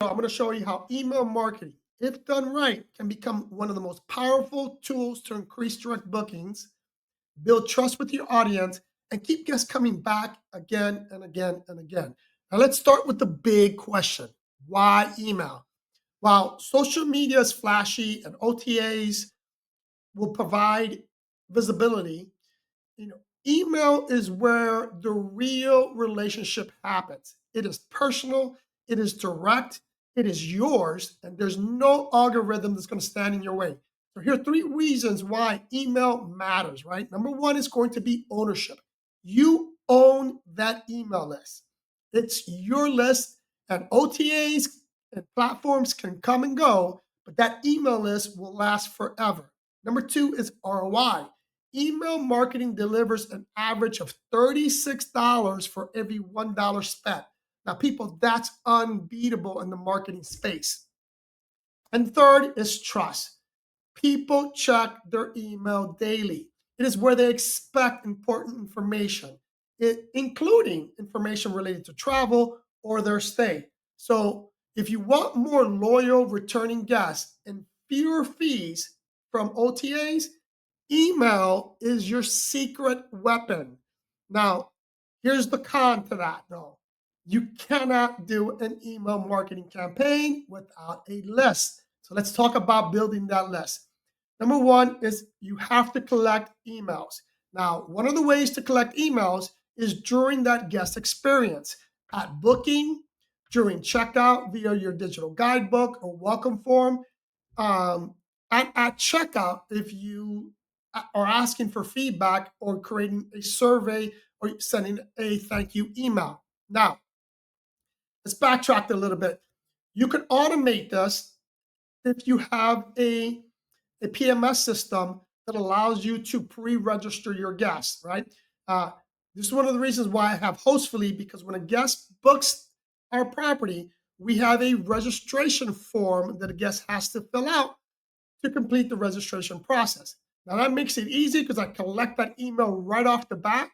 I'm going to show you how email marketing, if done right, can become one of the most powerful tools to increase direct bookings, build trust with your audience, and keep guests coming back again and again and again. Now, let's start with the big question: why email? While social media is flashy and OTAs will provide visibility, email is where the real relationship happens. It is personal, it is direct, it is yours, and there's no algorithm that's going to stand in your way. So here are three reasons why email matters, right? Number one is going to be ownership. You own that email list. It's your list, and OTAs and platforms can come and go, but that email list will last forever. Number two is ROI. Email marketing delivers an average of $36 for every $1 spent. Now, people, that's unbeatable in the marketing space. And third is trust. People check their email daily. It is where they expect important information, including information related to travel or their stay. So, if you want more loyal returning guests and fewer fees from OTAs, email is your secret weapon. Now, here's the con to that though. You cannot do an email marketing campaign without a list. So let's talk about building that list. Number one is you have to collect emails. Now, one of the ways to collect emails is during that guest experience at booking, during checkout via your digital guidebook or welcome form, um, and at checkout if you are asking for feedback or creating a survey or sending a thank you email. Now, let's backtrack a little bit. You can automate this if you have a PMS system that allows you to pre-register your guests, right? Uh, this is one of the reasons why I have Hostfully, because when a guest books our property, we have a registration form that a guest has to fill out to complete the registration process. Now that makes it easy because I collect that email right off the bat.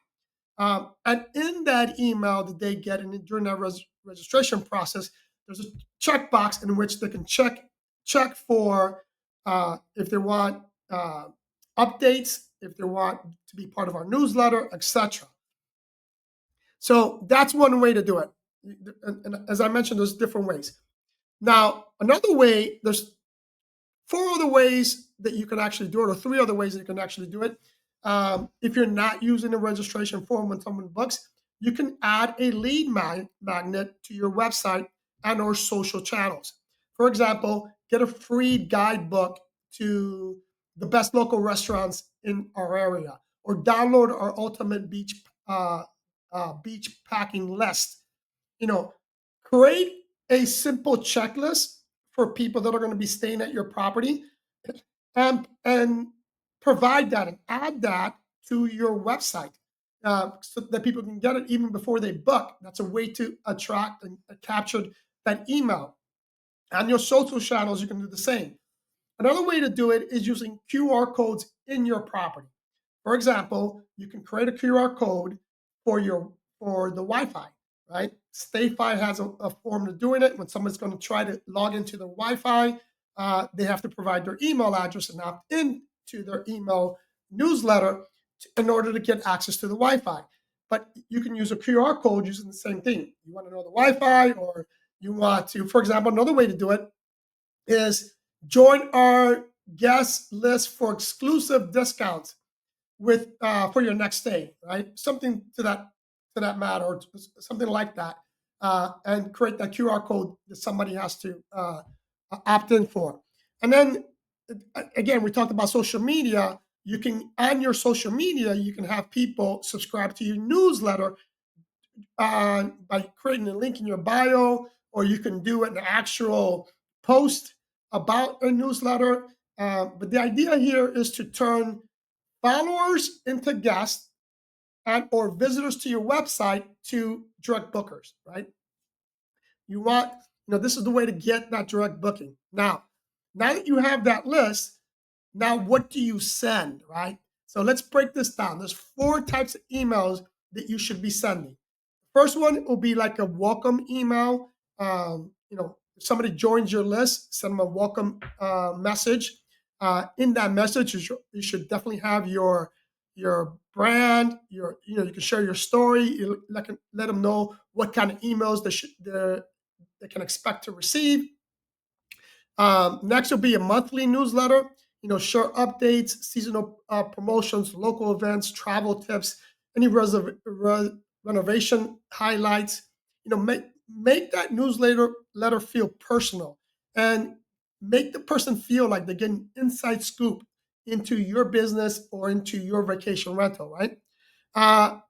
And in that email that they get during that registration process, there's a checkbox in which they can check for if they want updates, if they want to be part of our newsletter, etc. So that's one way to do it. And as I mentioned, there's different ways. Now, another way, there's four other ways that you can actually do it, or three other ways that you can actually do it. If you're not using a registration form when someone books, you can add a lead magnet to your website and or social channels. For example, get a free guidebook to the best local restaurants in our area, or download our ultimate beach packing list. You know, create a simple checklist for people that are going to be staying at your property, and provide that and add that to your website, so that people can get it even before they book. That's a way to attract and capture that email. On your social channels, you can do the same. Another way to do it is using QR codes in your property. For example, you can create a QR code for the Wi-Fi, right? StayFi has a form of doing it. When someone's going to try to log into the Wi-Fi, they have to provide their email address and opt in to their email newsletter in order to get access to the Wi-Fi. But you can use a QR code using the same thing. You want to know the Wi-Fi, or you want to, for example, another way to do it is join our guest list for exclusive discounts with for your next stay, right? Something to that matter, or something like that, and create that QR code that somebody has to opt in for. And then again, we talked about social media. You can on your social media, you can have people subscribe to your newsletter by creating a link in your bio, or you can do an actual post about a newsletter. But the idea here is to turn followers into guests and or visitors to your website to direct bookers, right? You want, this is the way to get that direct booking. Now that you have that list, now what do you send, right? So let's break this down. There's four types of emails that you should be sending. First one will be like a welcome email. if somebody joins your list, send them a welcome message. In that message, you should definitely have your brand, you can share your story. Let them know what kind of emails they can expect to receive. Next will be a monthly newsletter. Short updates, seasonal promotions, local events, travel tips, any renovation highlights. Make that newsletter letter feel personal, and make the person feel like they're getting inside scoop into your business or into your vacation rental, right?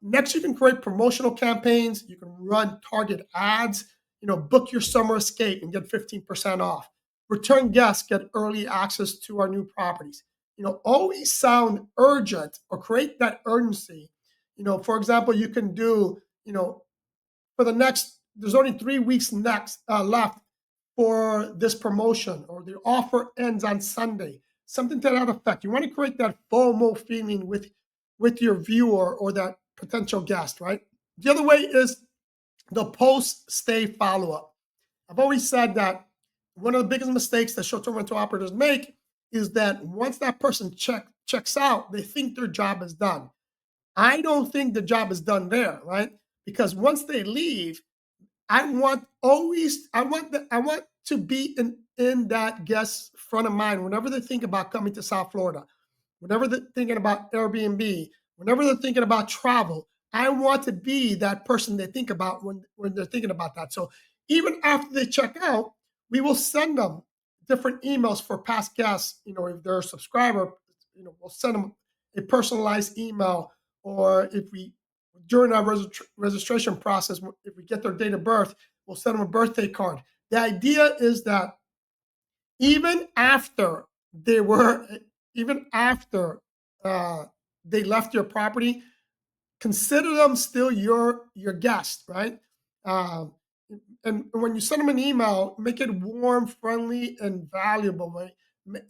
Next, you can create promotional campaigns. You can run target ads. Book your summer escape and get 15% off. Return guests get early access to our new properties. Always sound urgent or create that urgency. For example, you can do, for the next, there's only 3 weeks next left for this promotion, or the offer ends on Sunday. Something to that effect. You want to create that FOMO feeling with your viewer or that potential guest, right? The other way is the post stay follow up. I've always said that one of the biggest mistakes that short-term rental operators make is that once that person checks out, they think their job is done. I don't think the job is done there, right? Because once they leave, I want to be in that guest's front of mind whenever they think about coming to South Florida, whenever they're thinking about Airbnb, whenever they're thinking about travel. I want to be that person they think about when they're thinking about that. So even after they check out, we will send them different emails for past guests. If they're a subscriber, we'll send them a personalized email. Or if we, during our registration process, if we get their date of birth, we'll send them a birthday card. The idea is that even after they were, even after they left your property, consider them still your guest, right? Um, and when you send them an email, make it warm, friendly, and valuable. Right?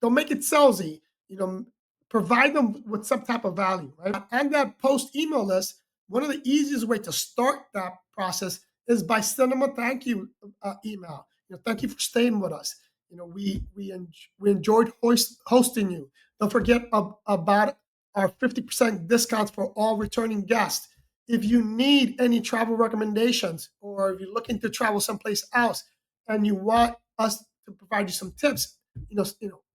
Don't make it salesy. You know, provide them with some type of value, right? And that post email list, one of the easiest way to start that process is by sending them a thank you email. Thank you for staying with us. We enjoyed hosting you. Don't forget about our 50% discounts for all returning guests. If you need any travel recommendations, or if you're looking to travel someplace else and you want us to provide you some tips,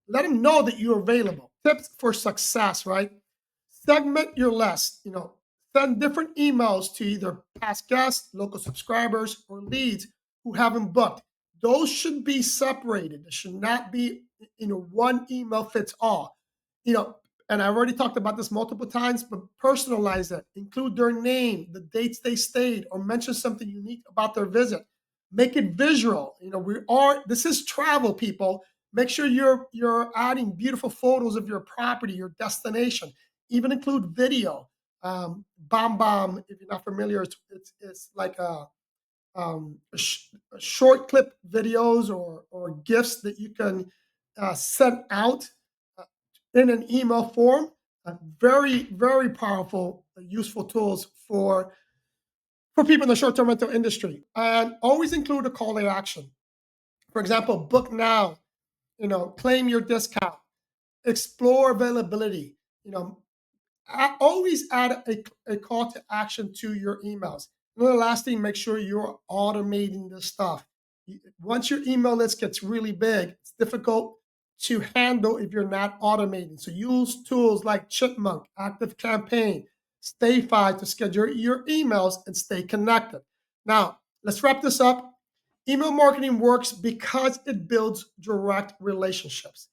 let them know that you're available. Tips for success, right? Segment your list. Send different emails to either past guests, local subscribers, or leads who haven't booked. Those should be separated. It should not be, one email fits all. You know, and I've already talked about this multiple times, but personalize it. Include their name, the dates they stayed, or mention something unique about their visit. Make it visual. This is travel, people. Make sure you're adding beautiful photos of your property, your destination. Even include video. Bomb Bomb, if you're not familiar, it's like a short clip videos or gifts that you can send out uh, in an email form. Very, very powerful, useful tools for people in the short-term rental industry. And always include a call to action. For example, book now. Claim your discount. Explore availability. Always add a call to action to your emails. And then the last thing, make sure you're automating this stuff. Once your email list gets really big, it's difficult to handle if you're not automating. So use tools like Chipmunk, Active Campaign, StayFi to schedule your emails and stay connected. Now, let's wrap this up. Email marketing works because it builds direct relationships.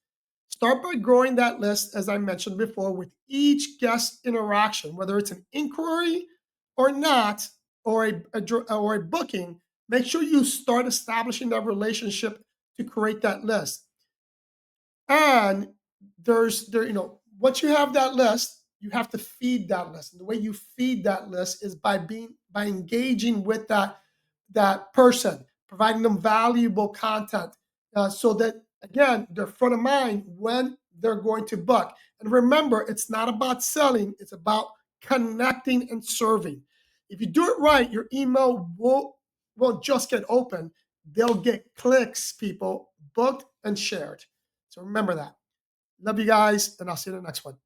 Start by growing that list, as I mentioned before, with each guest interaction, whether it's an inquiry or not, or a booking. Make sure you start establishing that relationship to create that list. And once you have that list, you have to feed that list. And the way you feed that list is by engaging with that person, providing them valuable content, so that again they're front of mind when they're going to book. And remember, it's not about selling; it's about connecting and serving. If you do it right, your email won't just get open. they'll get clicks, people, booked and shared. So remember that. Love you guys, and I'll see you in the next one.